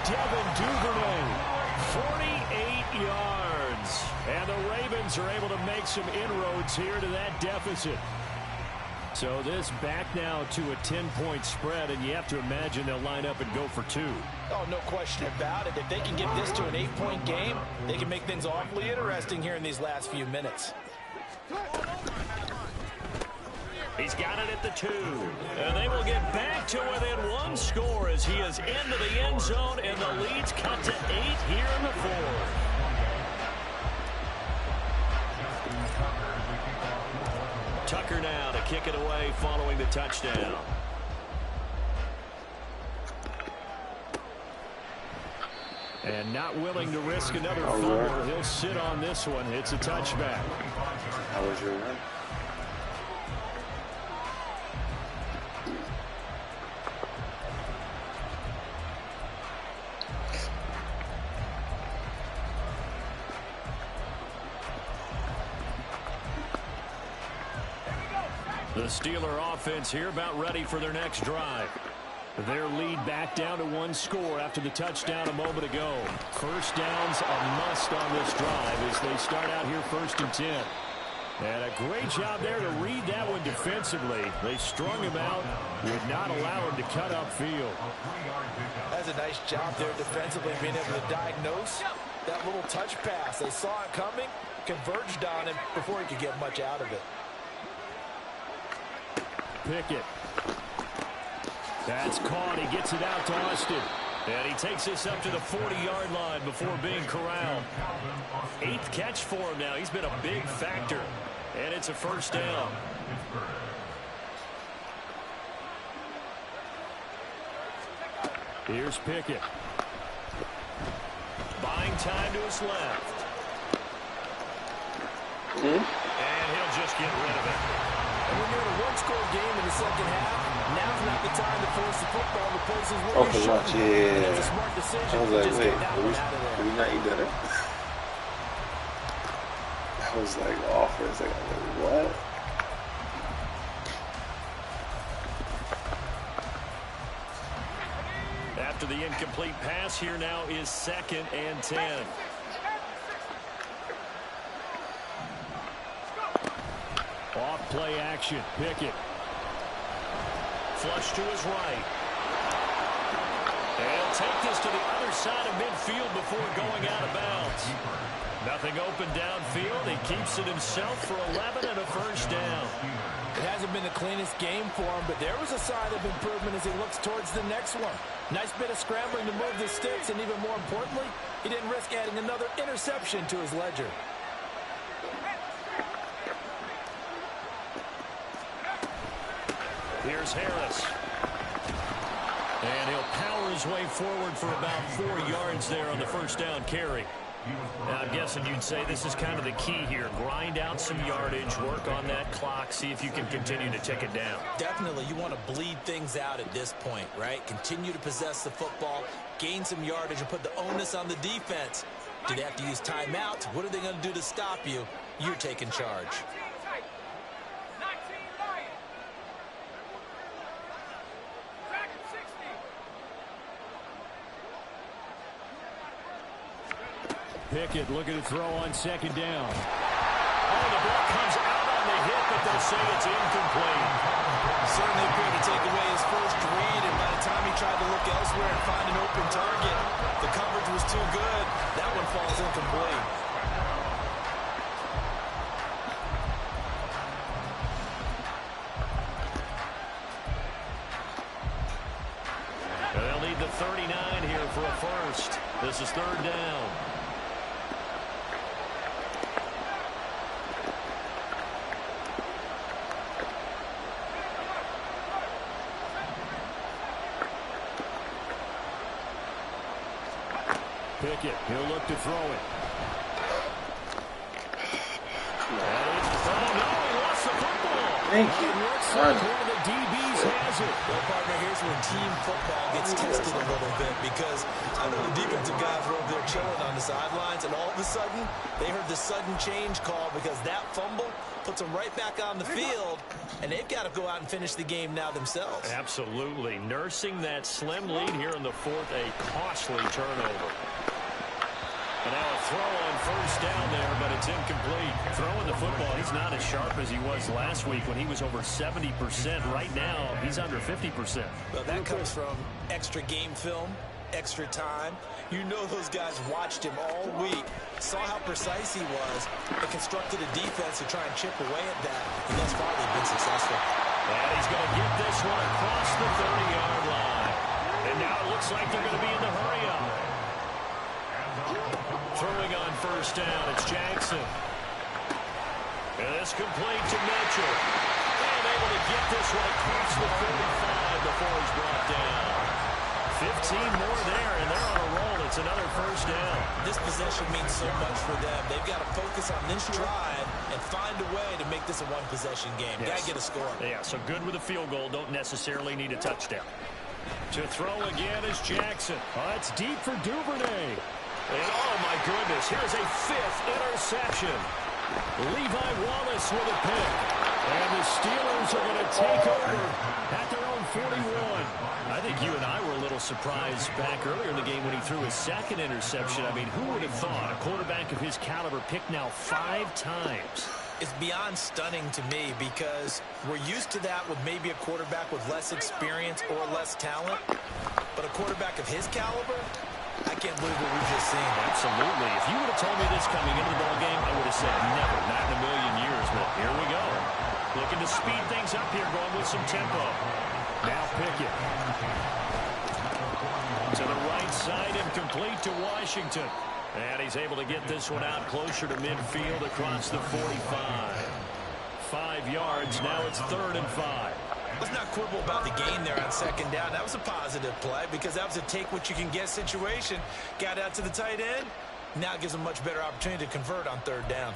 Devin Duvernay, 48 yards. And the Ravens are able to make some inroads here to that deficit. So this back now to a 10-point spread, and you have to imagine they'll line up and go for two. Oh, no question about it. If they can get this to an 8-point game, they can make things awfully interesting here in these last few minutes. He's got it at the 2. And they will get back to within one score as he is into the end zone, and the lead's cut to 8 here in the fourth. Tucker now to kick it away following the touchdown. And not willing to risk another fumble. He'll sit on this one. It's a touchback. How was your run? The Steeler offense here about ready for their next drive. Their lead back down to one score after the touchdown a moment ago. First down's a must on this drive as they start out here 1st and 10. And a great job there to read that one defensively. They strung him out, would not allow him to cut upfield. That's a nice job there defensively, being able to diagnose that little touch pass. They saw it coming, converged on him before he could get much out of it. Pickett. That's caught. He gets it out to Austin. And he takes this up to the 40-yard line before being corralled. 8th catch for him now. He's been a big factor. And it's a first down. Here's Pickett. Buying time to his left. And he'll just get rid of it. And when you're in a one-score game in the second half, now's not the time to force the football to places where you shouldn't. Yeah. It's a smart decision. I was like, just wait, get that one out of there. did we not eat dinner? I was like, off for a second. I was like, what? After the incomplete pass, here now is 2nd and 10. Off play action. Pickett. Flush to his right. And he'll take this to the other side of midfield before going out of bounds. Nothing open downfield. He keeps it himself for 11 and a first down. It hasn't been the cleanest game for him, but there was a sign of improvement as he looks towards the next one. Nice bit of scrambling to move the sticks, and even more importantly, he didn't risk adding another interception to his ledger. Here's Harris. And he'll power his way forward for about 4 yards there on the first down carry. Now, I'm guessing you'd say this is kind of the key here. Grind out some yardage, work on that clock, see if you can continue to tick it down. Definitely, you want to bleed things out at this point, right? Continue to possess the football, gain some yardage, and put the onus on the defense. Do they have to use timeouts? What are they going to do to stop you? You're taking charge. Pickett looking to throw on second down. Oh, the ball comes out on the hit, but they'll say it's incomplete. Certainly appeared to take away his first read, and by the time he tried to look elsewhere and find an open target, the coverage was too good. That one falls incomplete. They'll need the 39 here for a first. This is third down. Pickett, he'll look to throw it. Oh, no, he lost the football. Thank you. It looks like one of the DBs has it. Well, partner, here's when team football gets tested a little bit, because I know the defensive guys were over there chilling on the sidelines, and all of a sudden, they heard the sudden change call because that fumble puts them right back on the field, and they've got to go out and finish the game now themselves. Absolutely. Nursing that slim lead here in the fourth, a costly turnover. And now a throw on first down there, but it's incomplete. Throwing the football, he's not as sharp as he was last week when he was over 70%. Right now, he's under 50%. Well, that comes from extra game film, extra time. You know those guys watched him all week, saw how precise he was, and constructed a defense to try and chip away at that. And thus far, they've been successful. And he's going to get this one across the 30-yard line. And now it looks like they're going to be in the hurry-up. Throwing on first down, it's Jackson. And it's complete to Mitchell. And able to get this one across the 45 before he's brought down. 15 more there, and they're on a roll. It's another first down. This possession means so much for them. They've got to focus on this drive and find a way to make this a one-possession game. Yes. Got to get a score. Yeah, so good with a field goal. Don't necessarily need a touchdown. To throw again is Jackson. Oh, it's deep for Duvernay. And oh, my goodness, here's a fifth interception. Levi Wallace with a pick. And the Steelers are going to take over at their own 41. I think you and I were a little surprised back earlier in the game when he threw his second interception. I mean, who would have thought a quarterback of his caliber picked now 5 times? It's beyond stunning to me because we're used to that with maybe a quarterback with less experience or less talent. But a quarterback of his caliber, I can't believe what we've just seen. Absolutely. If you would have told me this coming into the ball game, I would have said never, not in a million years. But here we go. Looking to speed things up here, going with some tempo. Now Pickett. To the right side and complete to Washington. And he's able to get this one out closer to midfield across the 45. 5 yards. Now it's 3rd and 5. Let's not quibble about the gain there on second down. That was a positive play because that was a take-what-you-can-get situation. Got out to the tight end. Now it gives them a much better opportunity to convert on 3rd down.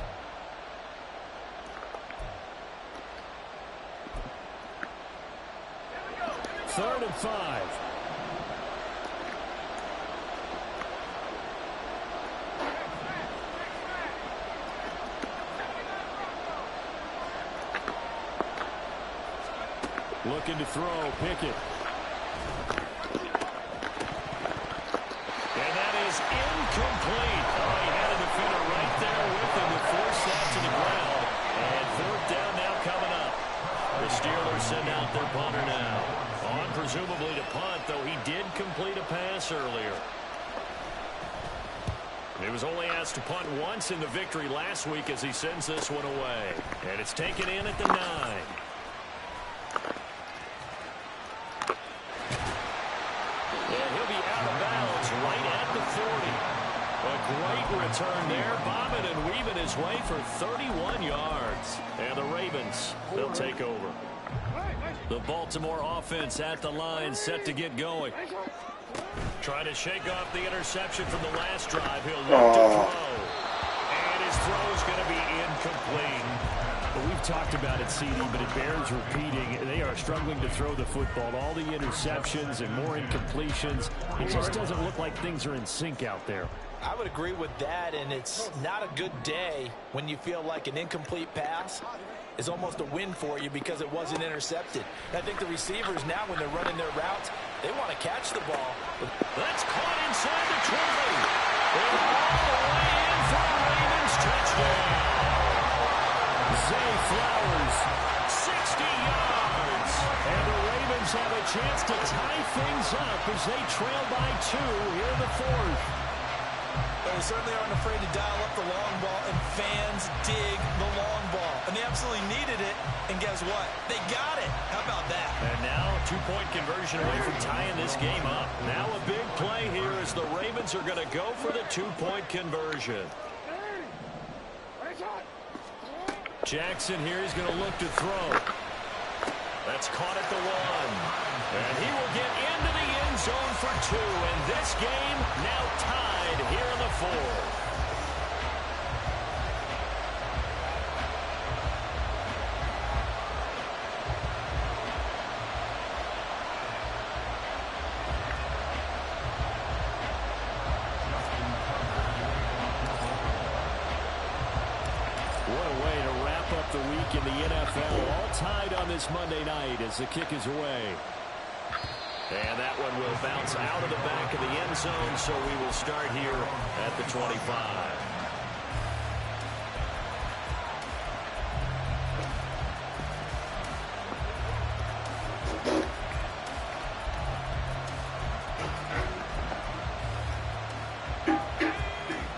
Third and 5. Looking to throw, Pickett. And that is incomplete. Oh, he had a defender right there with him to force that to the ground. And 4th down now coming up. The Steelers send out their punter now. On presumably to punt, though he did complete a pass earlier. He was only asked to punt once in the victory last week as he sends this one away. And it's taken in at the 9. Right at the 40. A great return there. Bobbing and weaving his way for 31 yards. And the Ravens, they'll take over. The Baltimore offense at the line, set to get going. Trying to shake off the interception from the last drive. He'll look to throw. And his throw is going to be incomplete. Well, we've talked about it, CD, but it bears repeating. They are struggling to throw the football. All the interceptions and more incompletions. It just doesn't look like things are in sync out there. I would agree with that, and it's not a good day when you feel like an incomplete pass is almost a win for you because it wasn't intercepted. I think the receivers now, when they're running their routes, they want to catch the ball. That's caught inside the 20. They're all the way in. touchdown. Zay Flowers, 60 yards. And the Ravens have a chance to tie things up as they trail by 2 here in the fourth. They certainly aren't afraid to dial up the long ball, and fans dig the long ball. And they absolutely needed it, and guess what? They got it. How about that? And now a 2-point conversion away from tying this game up. Now a big play here as the Ravens are going to go for the 2-point conversion. Jackson here is going to look to throw. That's caught at the 1. And he will get into the end zone for 2. And this game now tied here in the 4th. What a way to wrap up the week in the NFL. All tied on this Monday night as the kick is away. And that one will bounce out of the back of the end zone, so we will start here at the 25.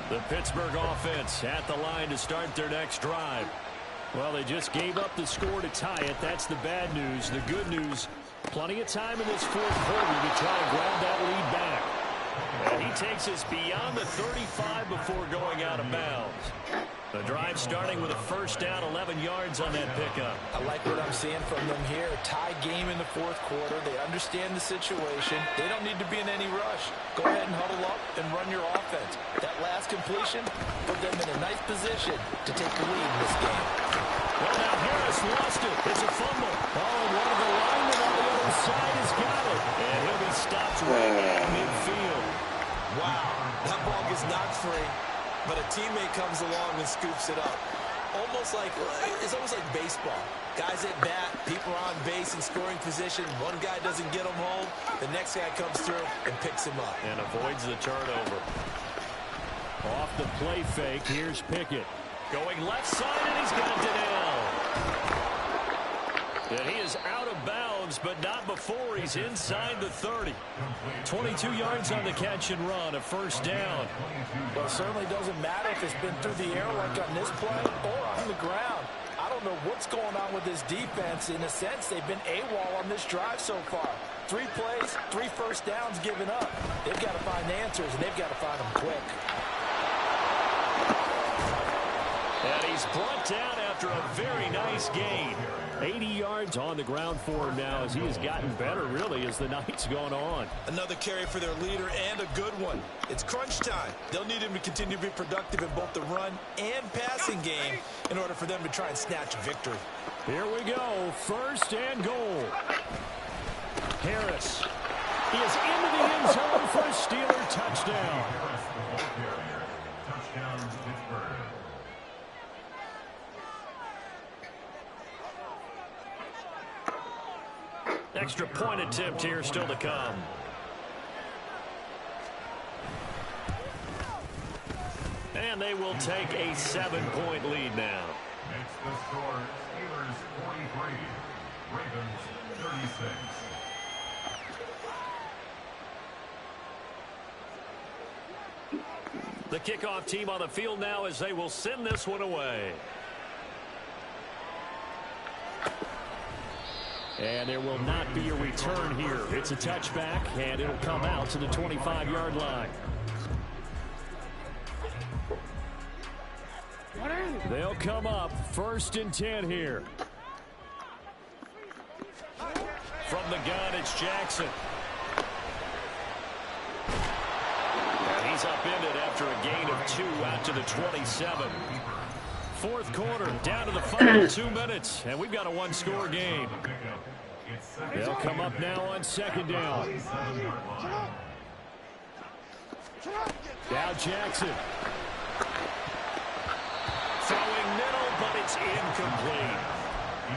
The Pittsburgh offense at the line to start their next drive. Well, they just gave up the score to tie it. That's the bad news. The good news, plenty of time in this fourth quarter to try and grab that lead back. And he takes us beyond the 35 before going out of bounds. The drive starting with a first down, 11 yards on that pickup. I like what I'm seeing from them here. A tie game in the fourth quarter. They understand the situation. They don't need to be in any rush. Go ahead and huddle up and run your offense. That last completion put them in a nice position to take the lead in this game. Well, now Harris lost it. It's a fumble. Oh, and one of the linemen on the other side has got it. And he'll be stopped right at midfield. Wow, that ball gets knocked free, but a teammate comes along and scoops it up. It's almost like baseball. Guys at bat, people are on base in scoring position. One guy doesn't get him home. The next guy comes through and picks him up. And avoids the turnover. Off the play fake, here's Pickett. Going left side, and he's got Donnell. And he is out of bounds, but not before he's inside the 30. 22 yards on the catch and run, a first down. Well, it certainly doesn't matter if it's been through the air like on this play or on the ground. I don't know what's going on with this defense. In a sense, they've been AWOL on this drive so far. 3 plays, 3 first downs given up. They've got to find answers, and they've got to find them quick. And he's brought down after a very nice gain. 80 yards on the ground for him now as he has gotten better, really, as the night's gone on. Another carry for their leader, and a good one. It's crunch time. They'll need him to continue to be productive in both the run and passing game in order for them to try and snatch a victory. Here we go, first and goal. Harris is into the end zone for a Steeler touchdown. Touchdown, Pittsburgh. Extra point attempt here still to come. And they will take a 7-point lead now. Makes the score Steelers 43, Ravens 36. The kickoff team on the field now as they will send this one away. And there will not be a return here. It's a touchback, and it'll come out to the 25-yard line. They'll come up first and 10 here. From the gun, it's Jackson. And he's upended after a gain of 2 out to the 27. Fourth quarter, down to the final 2 minutes, and we've got a 1-score game. They'll come up now on second down. Now Jackson. Throwing middle, but it's incomplete.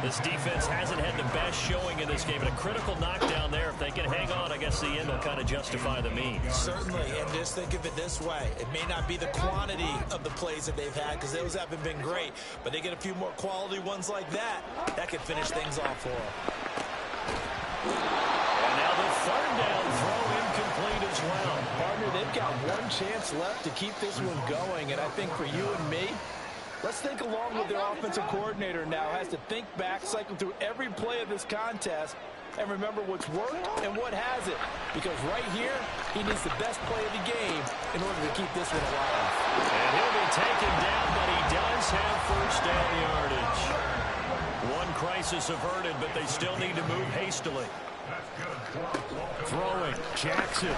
This defense hasn't had the best showing in this game, but a critical knockdown there. If they can hang on, I guess the end will kind of justify the means. Certainly, and just think of it this way. It may not be the quantity of the plays that they've had because those haven't been great, but they get a few more quality ones like that. That could finish things off for them. And now the third down throw incomplete as well. Partner, they've got one chance left to keep this one going, and I think for you and me, let's think along with their offensive coordinator now. Has to think back, cycle through every play of this contest, and remember what's worked and what hasn't. Because right here, he needs the best play of the game in order to keep this one alive. And he'll be taken down, but he does have first down yardage. One crisis averted, but they still need to move hastily. Throwing, Jackson.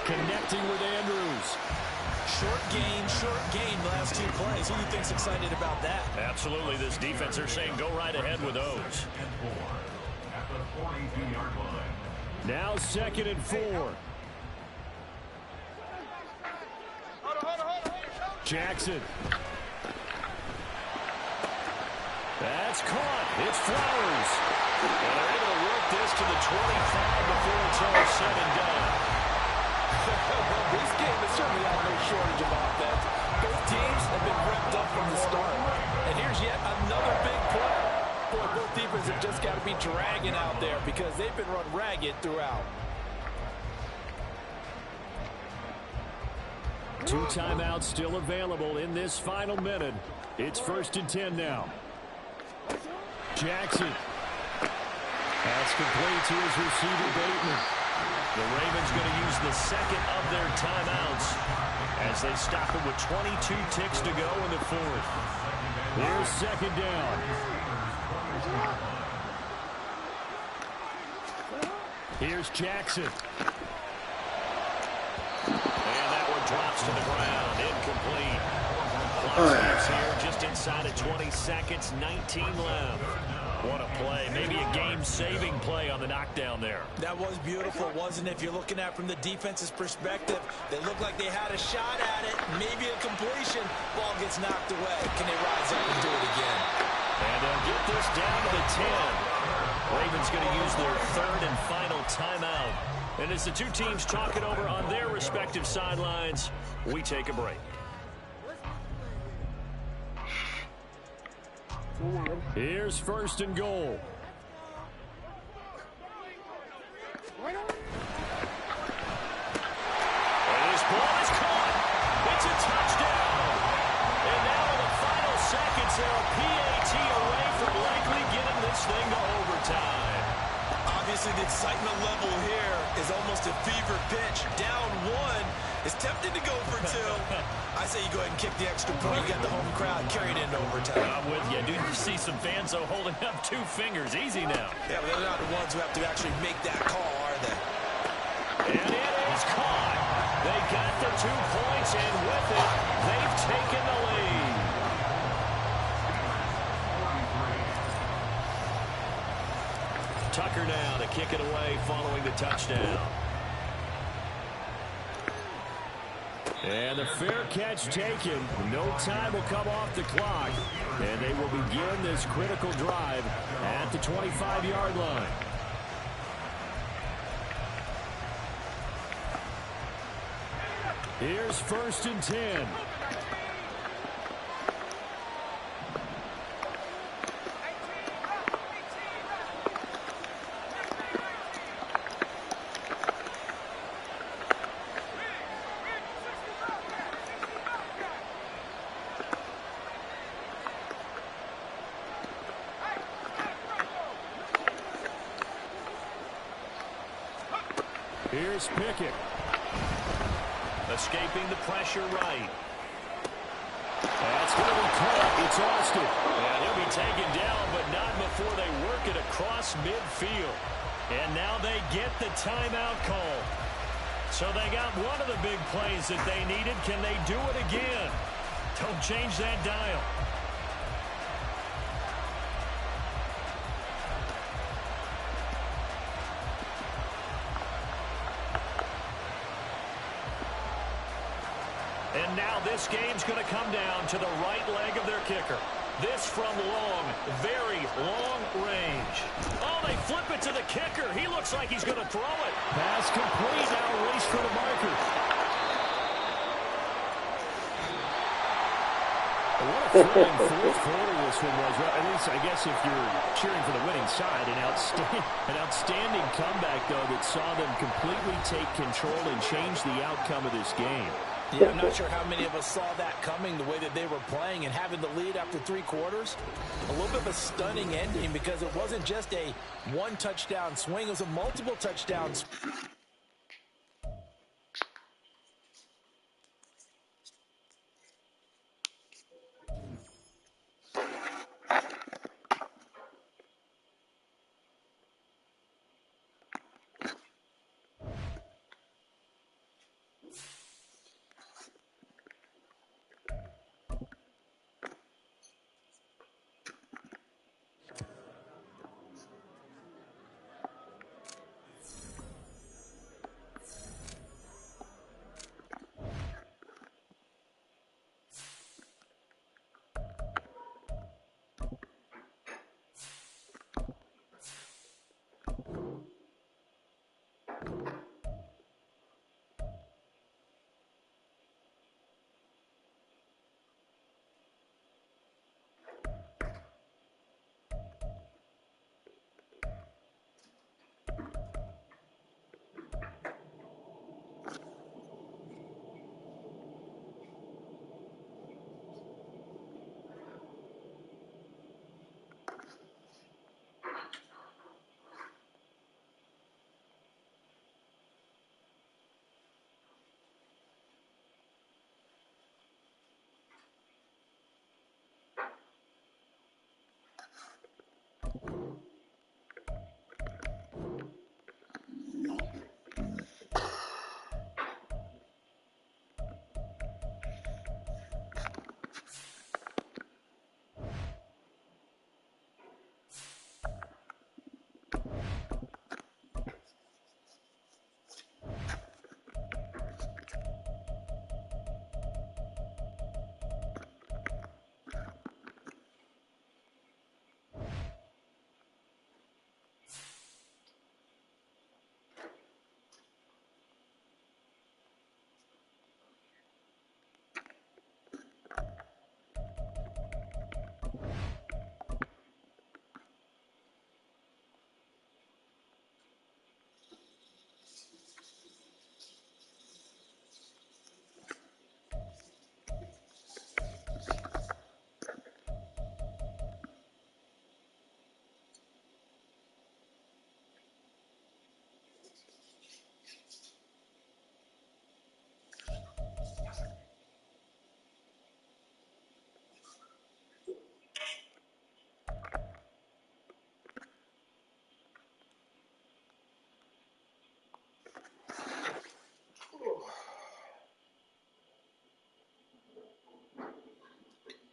Connecting with Andrews. Short gain last two plays. Who do you think's excited about that? Absolutely, this defense, they're saying go right ahead with those. Now 2nd and 4. Jackson. That's caught. It's Flowers. And they're able to work this to the 25 before it's all said and done. This game is certainly on no shortage of offense. Both teams have been revved up from the start. And here's yet another big play. Boy, both defenses have just got to be dragging out there because they've been run ragged throughout. 2 timeouts still available in this final minute. It's 1st and 10 now. Jackson. That's complete to his receiver, Bateman. The Ravens going to use the second of their timeouts as they stop it with 22 ticks to go in the 4th. Here's 2nd down. Here's Jackson. And that one drops to the ground. Incomplete. Clock stops here just inside of 20 seconds. 19 left. What a play. Maybe a game-saving play on the knockdown there. That was beautiful, wasn't it? If you're looking at it from the defense's perspective, they looked like they had a shot at it. Maybe a completion. Ball gets knocked away. Can they rise up and do it again? And they'll get this down to the 10. Ravens going to use their 3rd and final timeout. And as the two teams talk it over on their respective sidelines, we take a break. Here's 1st and goal. And this ball is caught. It's a touchdown. And now in the final seconds, they're a PAT away from likely getting this thing to overtime. Obviously, the excitement level here is almost a fever pitch. Down 1 is tempted to go for 2. I say you go ahead and kick the extra point. You got the home crowd carried into overtime. I'm with you. Do you see some fans, though, holding up 2 fingers? Easy now. Yeah, but they're not the ones who have to actually make that call, are they? And it is caught. They got the 2 points, and with it, they've taken the lead. Tucker now to kick it away following the touchdown. And the fair catch taken. No time will come off the clock. And they will begin this critical drive at the 25-yard line. Here's 1st and 10. Here's Pickett. Escaping the pressure right. That's going to be caught. It's Austin. And he'll be taken down, but not before they work it across midfield. And now they get the timeout call. So they got one of the big plays that they needed. Can they do it again? Don't change that dial. And now this game's going to come down to the right leg of their kicker. This from long, very long range. Oh, they flip it to the kicker. He looks like he's going to throw it. Pass complete. Now race for the marker. What a thrilling fourth quarter this one was. At least, I guess, if you're cheering for the winning side, an outstanding comeback, though, that saw them completely take control and change the outcome of this game. Yeah, I'm not sure how many of us saw that coming, the way that they were playing and having the lead after 3 quarters. A little bit of a stunning ending because it wasn't just a one-touchdown swing. It was a multiple touchdowns.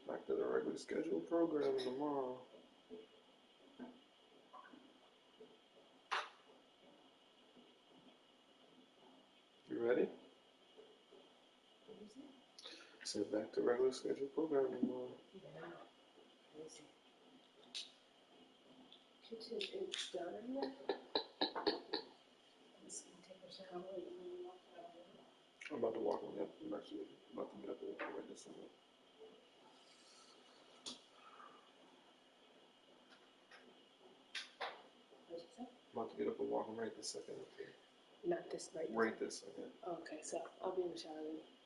Back to the regular scheduled program tomorrow. You ready? Said back to regular scheduled program tomorrow. It's done, isn't it? I'm just gonna take a shower and then walk out. I'm about to walk on up. I'm actually about to get up and walk right this minute. I'm about to get up and walk right this second. Not this right. Right this second. Okay, so I'll be in the shower then.